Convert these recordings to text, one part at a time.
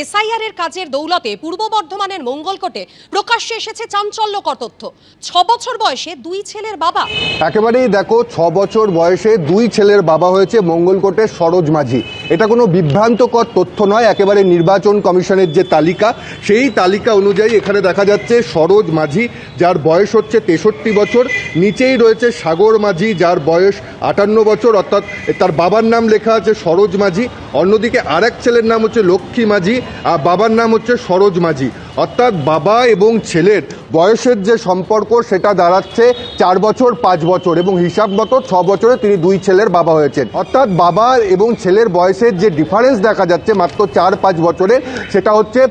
SIR এর কাজের দৌলতে পূর্ব বর্ধমানের মঙ্গলকোটে প্রকাশ্যে এসেছে চাঞ্চল্যকর তথ্য। ৬ বছর বয়সে দুই ছেলের বাবা। একেবারেই দেখো, ৬ বছর বয়সে দুই ছেলের বাবা হয়েছে মঙ্গলকোটের সরোজ মাঝি। এটা কোনো বিভ্রান্তকর তথ্য নয়, একেবারে নির্বাচন কমিশনের যে তালিকা, সেই তালিকা অনুযায়ী এখানে দেখা যাচ্ছে সরোজ মাঝি, যার বয়স হচ্ছে 63 বছর। নিচেই রয়েছে সাগর মাঝি, যার বয়স 58 বছর, অর্থাৎ তার বাবার নাম লেখা আছে সরোজ মাঝি। অন্যদিকে আরেক ছেলের নাম হচ্ছে লক্ষ্মী মাঝি, আর বাবার নাম হচ্ছে সরোজ মাঝি। অর্থাৎ বাবা এবং ছেলের বয়সের যে সম্পর্ক সেটা দাঁড়াচ্ছে 4 বছর 5 বছর, এবং হিসাব মতো 6 বছরে তিনি দুই ছেলের বাবা হয়েছেন। অর্থাৎ বাবা এবং ছেলের বয়সের যে ডিফারেন্স দেখা যাচ্ছে মাত্র 4-5 বছরের, সেটা হচ্ছে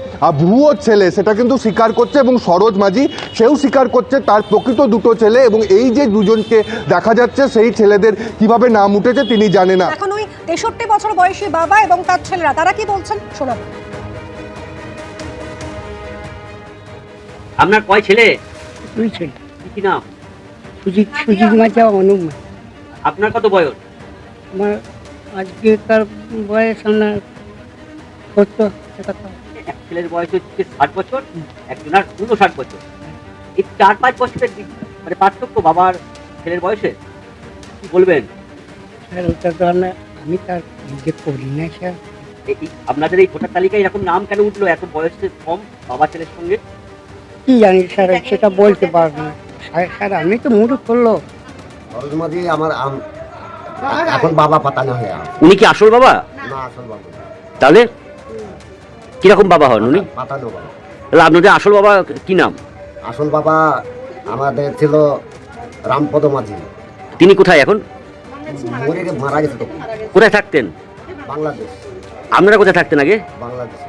ভুয়ো ছেলে, সেটা কিন্তু স্বীকার করছে। এবং সরোজ মাঝি সেও স্বীকার করছে তার প্রকৃত দুটো ছেলে, এবং এই যে দুজনকে দেখা যাচ্ছে সেই ছেলেদের কিভাবে নাম উঠেছে তিনি জানে না। এখন ওই 63 বছর বয়সী বাবা এবং তার ছেলেরা তারা কি বলছেন শোনাবো। আপনার কয় ছেলে? দুই ছেলে। কি নাম? সুজিত মাঝি, অনুপ মাঝি। আপনার কত বয়স? আমার আজকেকার বয়স আপনার 70। এক ছেলের বয়স হচ্ছে 60 বছর, একজনের 59 বছর। এই 4-5 বছরের মানে পার্থক্য বাবার ছেলের বয়সে, কি বলবেন? স্যার ওটা তো আমি তার নিজে করি না স্যার। আপনাদের এই ভোটার তালিকায় এরকম নাম কেন উঠলো এত বয়সে কম বাবা ছেলের সঙ্গে? কি জানি স্যার, সেটা বলতে পারবো না স্যার, আমি তো মুরুখ করলো। সরোজ মাঝি আমার এখন বাবা পাতানো হয়ে উনি কি আসল বাবা? না, আসল বাবা তাহলে কিরকম বাবা হন উনি? পাতানো বাবা। তাহলে আপনাদের আসল বাবা কি নাম? আসল বাবা আমাদের ছিল রামপদ মাঝি। তিনি কোথায় এখন? মারা গেছে তো। কোথায় থাকতেন? বাংলাদেশ। আপনারা কোথায় থাকতেন আগে? বাংলাদেশ।